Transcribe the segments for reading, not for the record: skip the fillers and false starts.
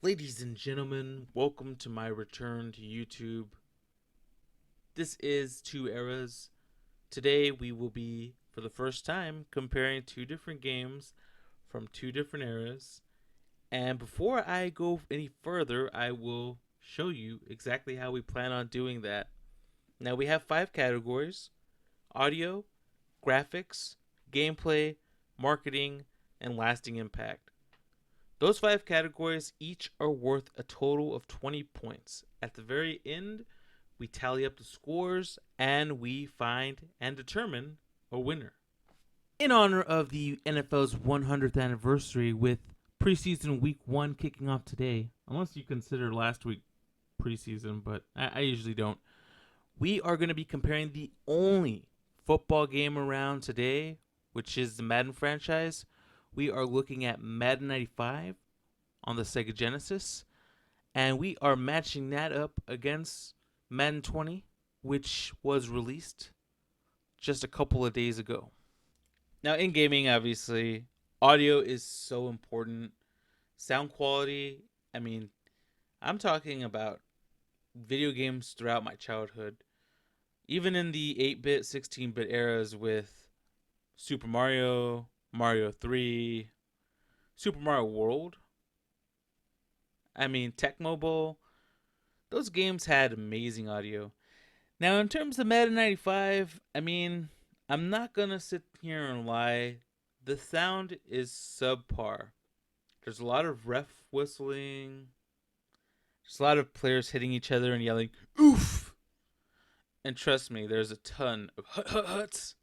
Ladies and gentlemen, welcome to my return to YouTube. This is Two Eras. Today we will be, for the first time, comparing two different games from two different eras. And before I go any further, I will show you exactly how we plan on doing that. Now we have 5 categories: audio, graphics, gameplay, marketing, and lasting impact. Those 5 categories each are worth a total of 20 points. At the very end, we tally up the scores and we find and determine a winner. In honor of the NFL's 100th anniversary, with preseason week 1 kicking off today, unless you consider last week preseason, but I usually don't, we are going to be comparing the only football game around today, which is the Madden franchise. We are looking at Madden 95 on the Sega Genesis, and we are matching that up against Madden 20, which was released just a couple of days ago. Now, in gaming, obviously, audio is so important. Sound quality, I mean, I'm talking about video games throughout my childhood. Even in the 8-bit, 16-bit eras with Super Mario, Mario 3, Super Mario World, I mean, Tecmo Bowl, those games had amazing audio. Now, in terms of Madden 95, I mean, I'm not going to sit here and lie. The sound is subpar. There's a lot of ref whistling. There's a lot of players hitting each other and yelling, "Oof!" And trust me, there's a ton of huts.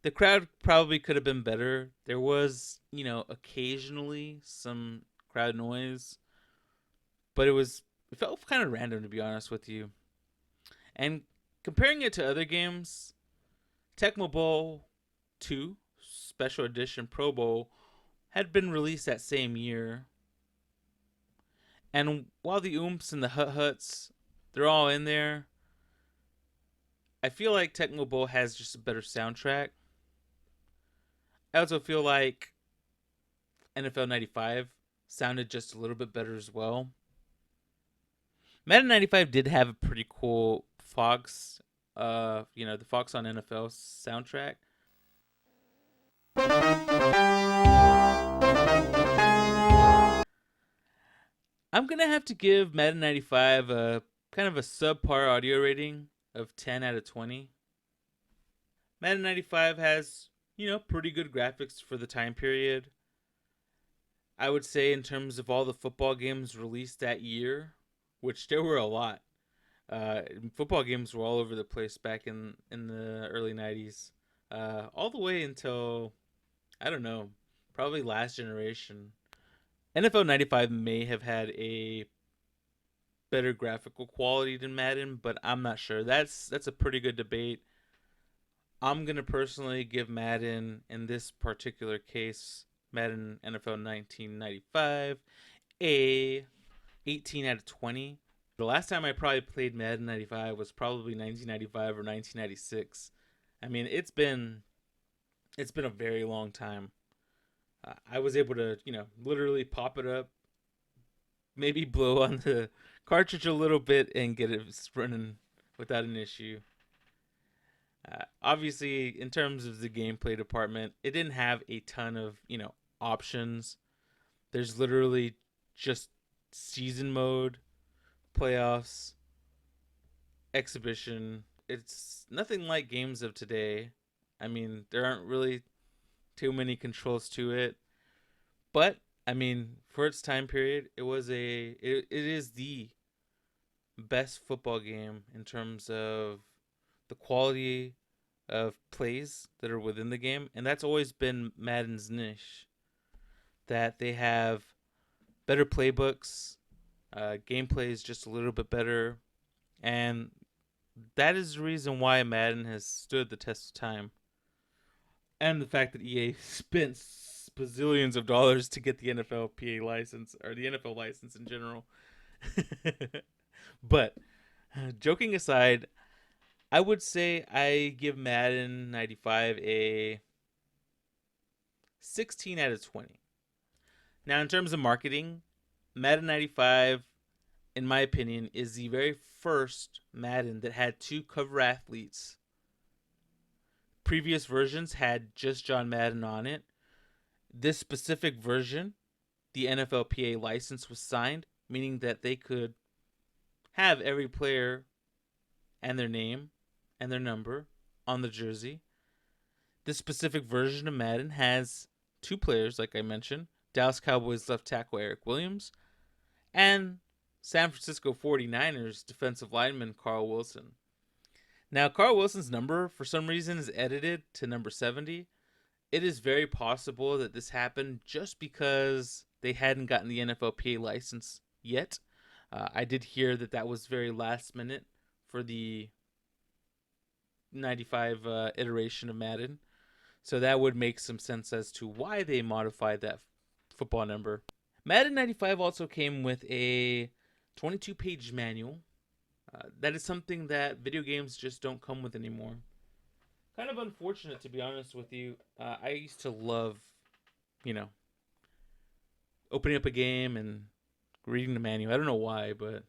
The crowd probably could have been better. There was, occasionally some crowd noise, but it felt kind of random, to be honest with you. And comparing it to other games, Tecmo Bowl 2 Special Edition Pro Bowl had been released that same year. And while the oomps and the huts, they're all in there, I feel like Tecmo Bowl has just a better soundtrack. I also feel like NFL 95 sounded just a little bit better as well. Madden 95 did have a pretty cool Fox, the Fox on NFL soundtrack. I'm gonna have to give Madden 95 a kind of a subpar audio rating of 10 out of 20. Madden 95 has, pretty good graphics for the time period. I would say in terms of all the football games released that year, which there were a lot. Football games were all over the place back in the early 90s. All the way until, I don't know, probably last generation. NFL 95 may have had a better graphical quality than Madden, but I'm not sure. That's a pretty good debate. I'm gonna personally give Madden, in this particular case, Madden NFL 1995, a 18 out of 20. The last time I probably played Madden 95 was probably 1995 or 1996. I mean, it's been a very long time. I was able to, literally pop it up, maybe blow on the cartridge a little bit, and get it running without an issue. Obviously, in terms of the gameplay department, it didn't have a ton of options. There's literally just season mode, playoffs, exhibition. It's nothing like games of today. I mean, there aren't really too many controls to it, but I mean, for its time period, it is the best football game in terms of the quality of plays that are within the game, and that's always been Madden's niche. That they have better playbooks, gameplay is just a little bit better, and that is the reason why Madden has stood the test of time. And the fact that EA spent bazillions of dollars to get the NFLPA license, or the NFL license in general. But joking aside, I would say I give Madden 95 a 16 out of 20. Now, in terms of marketing, Madden 95, in my opinion, is the very first Madden that had two cover athletes. Previous versions had just John Madden on it. This specific version, the NFLPA license was signed, meaning that they could have every player and their name and their number on the jersey. This specific version of Madden has two players, like I mentioned, Dallas Cowboys left tackle Eric Williams and San Francisco 49ers defensive lineman Carl Wilson. Now, Carl Wilson's number, for some reason, is edited to number 70. It is very possible that this happened just because they hadn't gotten the NFLPA license yet. I did hear that that was very last minute for the 95 iteration of Madden. So that would make some sense as to why they modified that football number. Madden 95 also came with a 22-page manual. That is something that video games just don't come with anymore. Kind of unfortunate, to be honest with you. I used to love, you know, opening up a game and reading the manual. I don't know why, but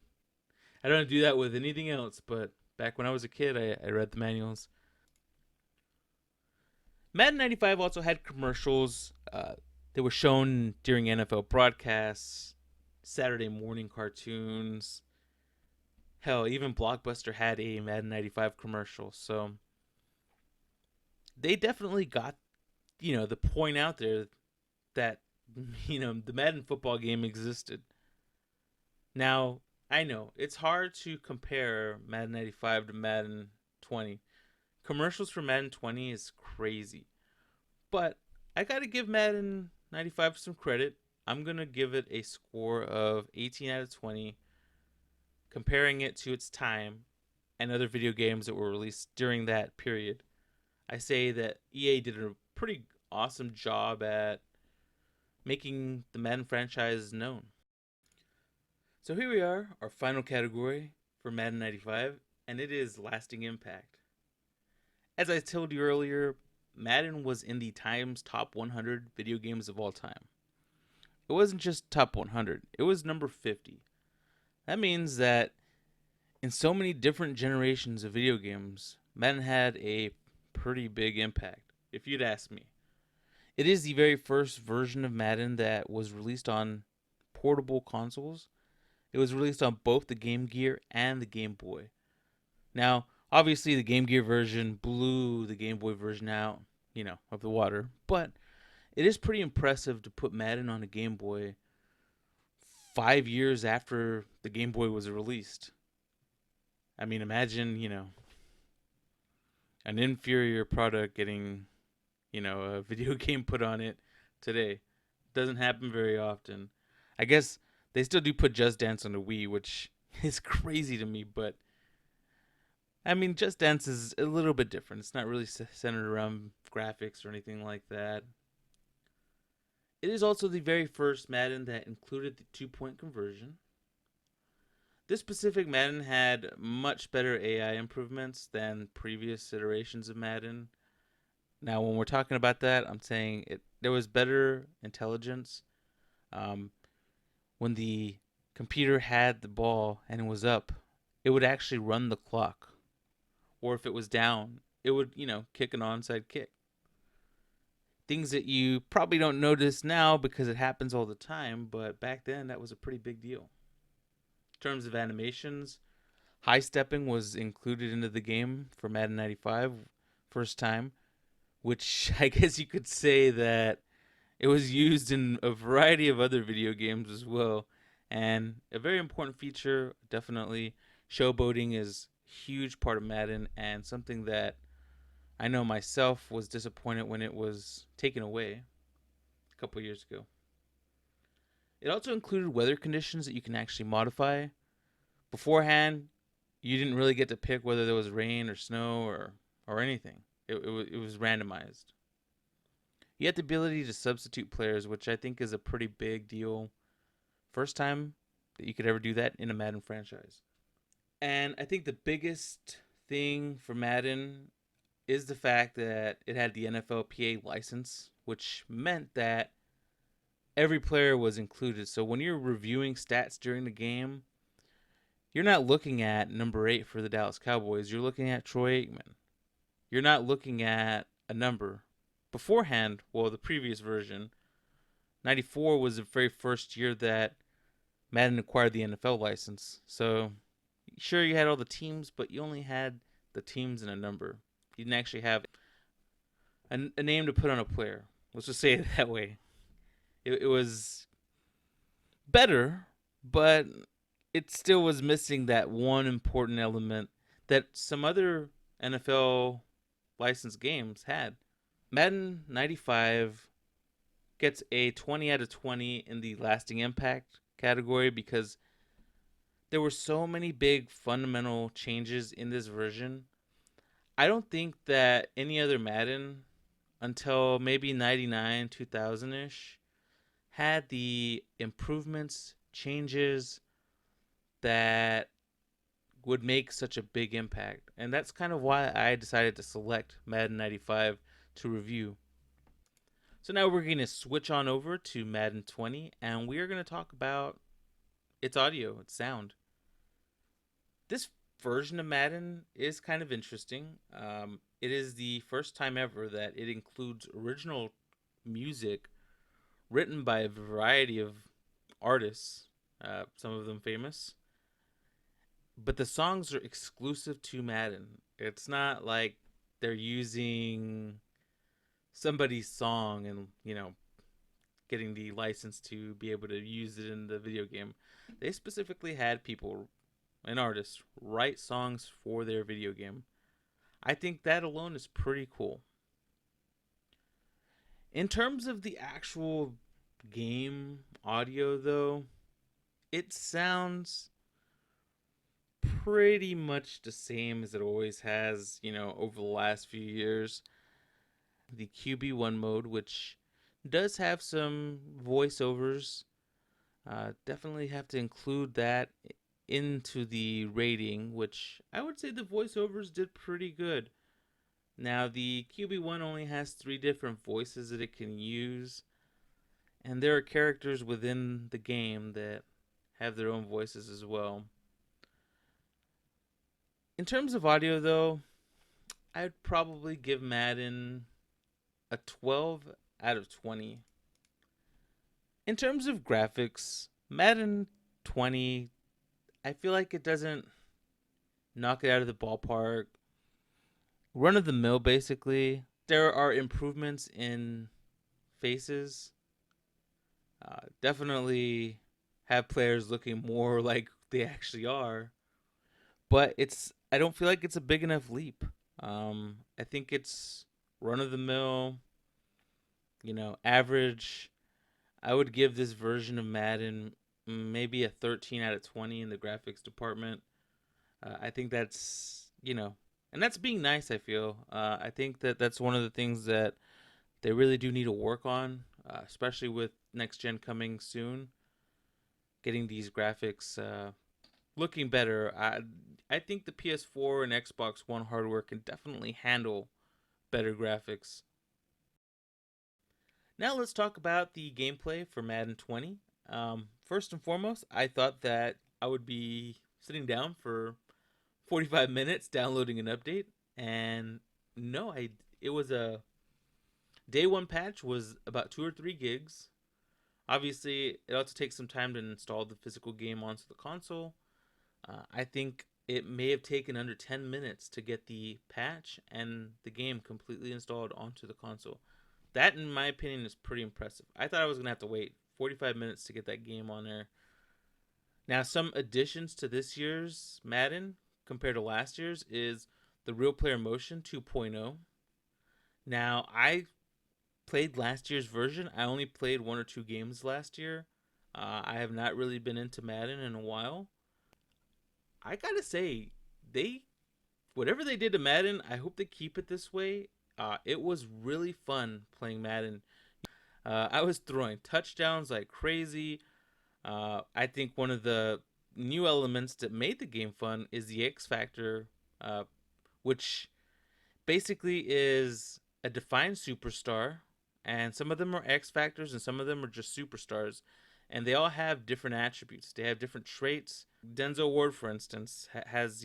I don't do that with anything else. But back when I was a kid, I read the manuals. Madden 95 also had commercials that were shown during NFL broadcasts, Saturday morning cartoons. Hell, even Blockbuster had a Madden 95 commercial. So they definitely got, the point out there that, the Madden football game existed. Now, I know it's hard to compare Madden 95 to Madden 20. Commercials for Madden 20 is crazy. But I got to give Madden 95 some credit. I'm going to give it a score of 18 out of 20, comparing it to its time and other video games that were released during that period. I say that EA did a pretty awesome job at making the Madden franchise known. So here we are, our final category for Madden 95, and it is lasting impact. As I told you earlier, Madden was in the Times top 100 video games of all time. It wasn't just top 100, it was number 50. That means that in so many different generations of video games, Madden had a pretty big impact, if you'd ask me. It is the very first version of Madden that was released on portable consoles. It was released on both the Game Gear and the Game Boy. Now, obviously, the Game Gear version blew the Game Boy version out, of the water. But it is pretty impressive to put Madden on a Game Boy 5 years after the Game Boy was released. I mean, imagine, an inferior product getting, a video game put on it today. Doesn't happen very often. I guess they still do put Just Dance on the Wii, which is crazy to me, but I mean, Just Dance is a little bit different. It's not really centered around graphics or anything like that. It is also the very first Madden that included the 2-point conversion. This specific Madden had much better AI improvements than previous iterations of Madden. Now, when we're talking about that, I'm saying there was better intelligence. When the computer had the ball and it was up, it would actually run the clock. Or if it was down, it would, kick an onside kick. Things that you probably don't notice now because it happens all the time, but back then that was a pretty big deal. In terms of animations, high stepping was included into the game for Madden 95 first time, which I guess you could say that it was used in a variety of other video games as well. And a very important feature, definitely, showboating is a huge part of Madden and something that I know myself was disappointed when it was taken away a couple years ago. It also included weather conditions that you can actually modify. Beforehand, you didn't really get to pick whether there was rain or snow or anything. It was randomized. You had the ability to substitute players, which I think is a pretty big deal. First time that you could ever do that in a Madden franchise. And I think the biggest thing for Madden is the fact that it had the NFLPA license, which meant that every player was included. So when you're reviewing stats during the game, you're not looking at number 8 for the Dallas Cowboys. You're looking at Troy Aikman. You're not looking at a number. Beforehand, well, the previous version, 94 was the very first year that Madden acquired the NFL license. So, sure, you had all the teams, but you only had the teams and a number. You didn't actually have a name to put on a player. Let's just say it that way. It was better, but it still was missing that one important element that some other NFL licensed games had. Madden 95 gets a 20 out of 20 in the lasting impact category because there were so many big fundamental changes in this version. I don't think that any other Madden until maybe 99, 2000 ish had the improvements, changes that would make such a big impact. And that's kind of why I decided to select Madden 95 to review. So now we're going to switch on over to Madden 20 and we are going to talk about its audio, its sound. This version of Madden is kind of interesting. It is the first time ever that it includes original music written by a variety of artists, some of them famous. But the songs are exclusive to Madden. It's not like they're using somebody's song and, getting the license to be able to use it in the video game. They specifically had people and artists write songs for their video game. I think that alone is pretty cool. In terms of the actual game audio, though, it sounds pretty much the same as it always has, over the last few years. The QB1 mode, which does have some voiceovers, definitely have to include that into the rating, which I would say the voiceovers did pretty good. Now, the QB1 only has 3 different voices that it can use, and there are characters within the game that have their own voices as well. In terms of audio, though, I'd probably give Madden a 12 out of 20. In terms of graphics, Madden 20, I feel like it doesn't knock it out of the ballpark. Run of the mill, basically. There are improvements in faces. Definitely have players looking more like they actually are. But I don't feel like it's a big enough leap. I think it's run of the mill, average. I would give this version of Madden maybe a 13 out of 20 in the graphics department. I think that's, and that's being nice, I feel. I think that that's one of the things that they really do need to work on, especially with next gen coming soon. Getting these graphics looking better. I think the PS4 and Xbox One hardware can definitely handle better graphics. Now let's talk about the gameplay for Madden 20. First and foremost, I thought that I would be sitting down for 45 minutes downloading an update, and no, it was a day one patch was about 2 or 3 gigs. Obviously, it also takes some time to install the physical game onto the console. I think it may have taken under 10 minutes to get the patch and the game completely installed onto the console. That, in my opinion, is pretty impressive. I thought I was going to have to wait 45 minutes to get that game on there. Now, some additions to this year's Madden compared to last year's is the Real Player Motion 2.0. Now, I played last year's version. I only played 1 or 2 games last year. I have not really been into Madden in a while. I gotta say, whatever they did to Madden, I hope they keep it this way. It was really fun playing Madden. I was throwing touchdowns like crazy. I think one of the new elements that made the game fun is the X Factor, which basically is a defined superstar and some of them are X factors, and some of them are just superstars, and they all have different attributes. They have different traits. Denzel Ward, for instance, has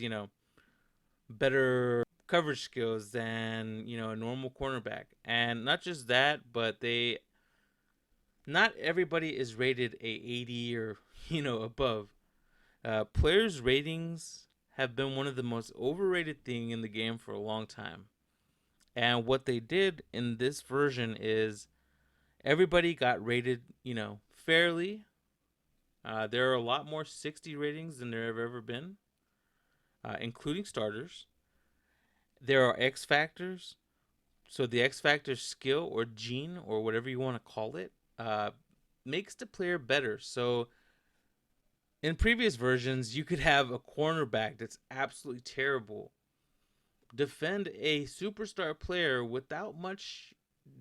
better coverage skills than a normal cornerback, and not just that, but they not everybody is rated a 80 or above. Players' ratings have been one of the most overrated thing in the game for a long time. And what they did in this version is everybody got rated, fairly. There are a lot more 60 ratings than there have ever been, including starters. There are X factors. So the X factor skill or gene or whatever you want to call it makes the player better. So in previous versions, you could have a cornerback that's absolutely terrible defend a superstar player without much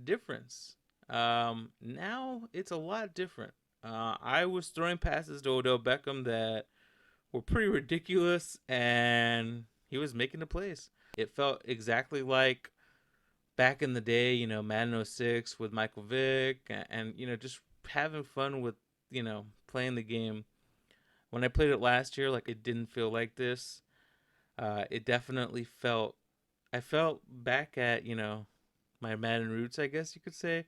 difference. Now it's a lot different. I was throwing passes to Odell Beckham that were pretty ridiculous, and he was making the plays. It felt exactly like back in the day, Madden 06 with Michael Vick, and just having fun with, playing the game. When I played it last year, like, it didn't feel like this. It definitely felt. I felt back at my Madden roots, I guess you could say.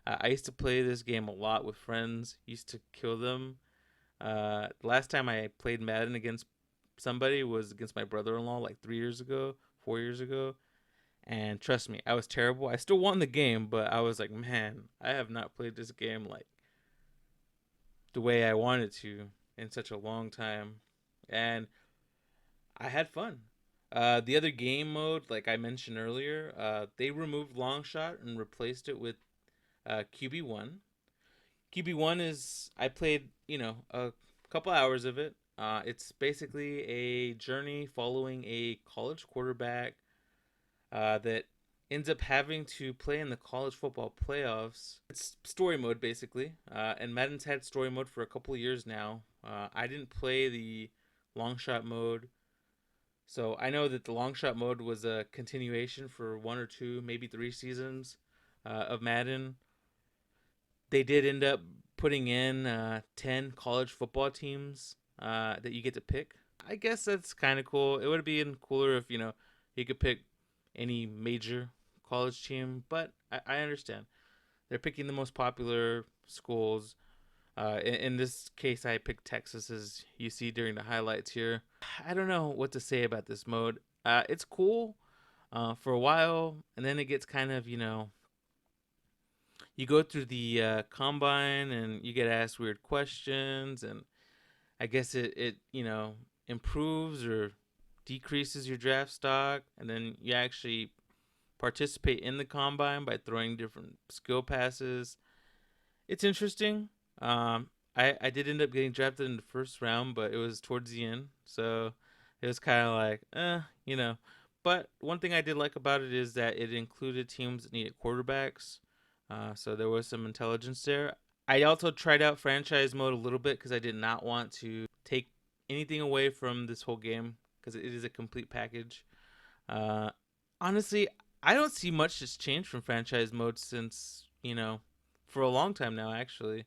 I used to play this game a lot with friends. Used to kill them. Last time I played Madden against somebody was against my brother-in-law, like 3 years ago, 4 years ago. And trust me, I was terrible. I still won the game, but I was like, man, I have not played this game like the way I wanted to in such a long time. And I had fun. The other game mode, like I mentioned earlier, they removed long shot and replaced it with QB1. QB1 is, I played a couple hours of it. It's basically a journey following a college quarterback that ends up having to play in the college football playoffs. It's story mode basically, and Madden's had story mode for a couple of years now. I didn't play the long shot mode, so I know that the long shot mode was a continuation for 1 or 2, maybe 3 seasons of Madden. They did end up putting in 10 college football teams that you get to pick. I guess that's kind of cool. It would have been cooler if you could pick any major college team, but I understand. They're picking the most popular schools. In this case, I picked Texas, as you see during the highlights here. I don't know what to say about this mode. It's cool for a while, and then it gets kind of, you go through the combine and you get asked weird questions, and I guess it improves or decreases your draft stock, and then you actually participate in the combine by throwing different skill passes. It's interesting. I did end up getting drafted in the first round, but it was towards the end, so it was kind of like, But one thing I did like about it is that it included teams that needed quarterbacks, so there was some intelligence there. I also tried out franchise mode a little bit because I did not want to take anything away from this whole game because it is a complete package. Uh, Honestly, I don't see much that's changed from franchise mode since for a long time now. Actually,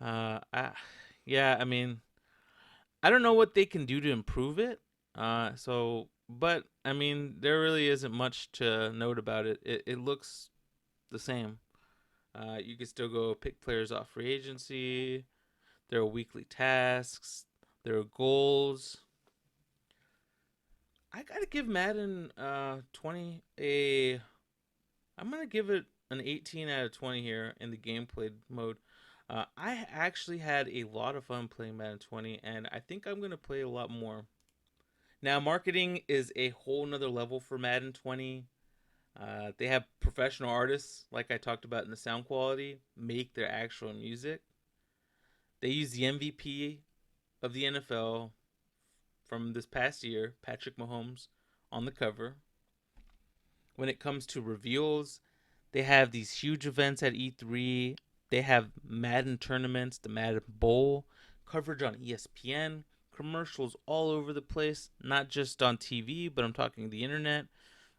I, yeah, I mean, I don't know what they can do to improve it. But I mean, there really isn't much to note about it. It looks the same. You can still go pick players off free agency. There are weekly tasks. There are goals. I gotta give Madden 20 a. I'm gonna give it an 18 out of 20 here in the gameplay mode. I actually had a lot of fun playing Madden 20, and I think I'm gonna play a lot more. Now, marketing is a whole nother level for Madden 20. They have professional artists, like I talked about in the sound quality, make their actual music. They use the MVP of the NFL from this past year, Patrick Mahomes, on the cover. When it comes to reveals, they have these huge events at E3. They have Madden tournaments, the Madden Bowl, coverage on ESPN, commercials all over the place, not just on TV, but I'm talking the internet.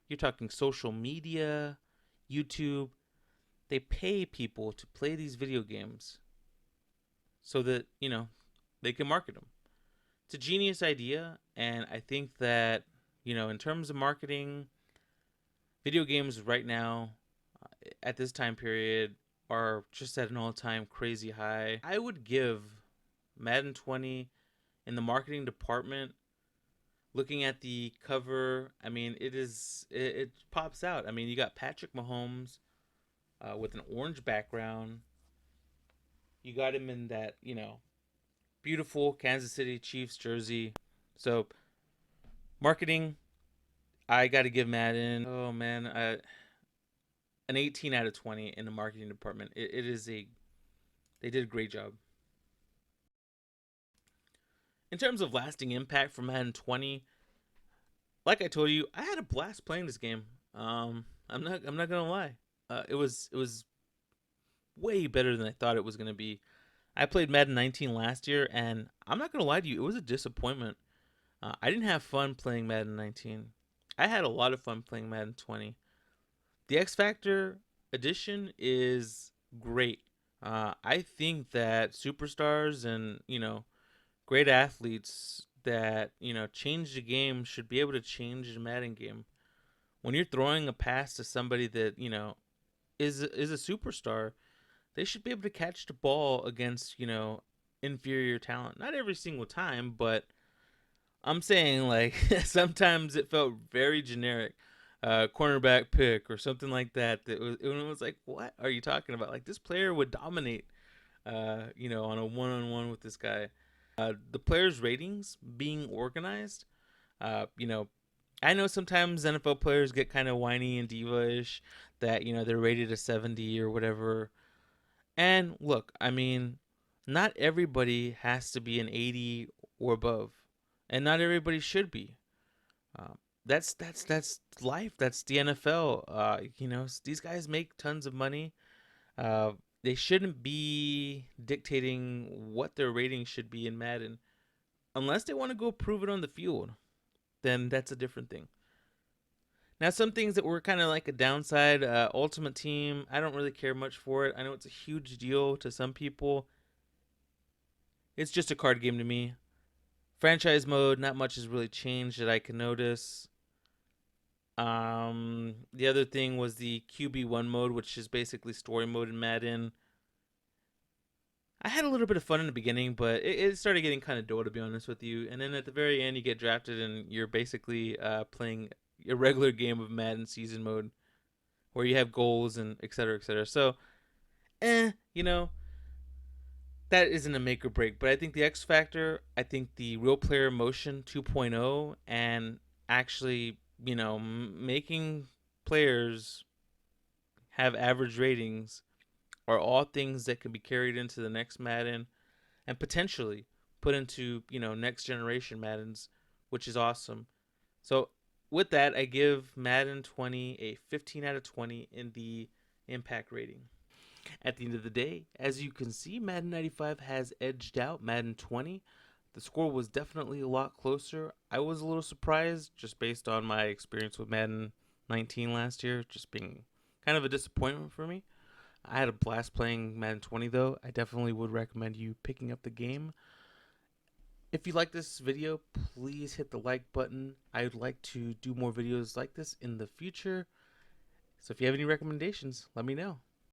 You're talking social media, YouTube. they pay people to play these video games so that, they can market them. It's a genius idea, and I think that, in terms of marketing, video games right now, at this time period, are just at an all-time crazy high. I would give Madden 20 in the marketing department. Looking at the cover, I mean, it pops out. I mean, you got Patrick Mahomes with an orange background. You got him in that, beautiful Kansas City Chiefs jersey. So, marketing, I got to give Madden. Oh man, an 18 out of 20 in the marketing department. They did a great job. In terms of lasting impact for Madden 20, like I told you, I had a blast playing this game. I'm not gonna lie. It was way better than I thought it was gonna be. I played Madden 19 last year, and I'm not gonna lie to you, it was a disappointment. I didn't have fun playing Madden 19. I had a lot of fun playing Madden 20. The X Factor edition is great. I think that superstars and great athletes that change the game should be able to change the Madden game. When you're throwing a pass to somebody that is a superstar, they should be able to catch the ball against inferior talent. Not every single time, but I'm saying like sometimes it felt very generic. Cornerback pick or something like that. It was like, what are you talking about? Like this player would dominate, on a one-on-one with this guy. The players' ratings being organized, you know, I know sometimes NFL players get kind of whiny and diva-ish that they're rated a 70 or whatever. And look, I mean, not everybody has to be an 80 or above, and not everybody should be. That's life. That's the NFL. These guys make tons of money. Uh, they shouldn't be dictating what their rating should be in Madden unless they want to go prove it on the field. Then that's a different thing. Now, some things that were kind of like a downside. Ultimate Team, I don't really care much for it. I know it's a huge deal to some people. It's just a card game to me. Franchise mode, not much has really changed that I can notice. The other thing was the QB1 mode, which is basically story mode in Madden. I had a little bit of fun in the beginning, but it started getting kind of dull, to be honest with you. And then at the very end, you get drafted, and you're basically playing a regular game of Madden season mode, where you have goals and et cetera, et cetera. So, eh, you know, that isn't a make or break. But I think the X Factor, I think the Real Player Motion 2.0, and actually, making players have average ratings are all things that can be carried into the next Madden and potentially put into, next generation Maddens, which is awesome. So with that, I give Madden 20 a 15 out of 20 in the impact rating. At the end of the day, as you can see, Madden 95 has edged out Madden 20. The score was definitely a lot closer. I was a little surprised just based on my experience with Madden 19 last year, just being kind of a disappointment for me. I had a blast playing Madden 20 though. I definitely would recommend you picking up the game. If you like this video, please hit the like button. I would like to do more videos like this in the future. So if you have any recommendations, let me know.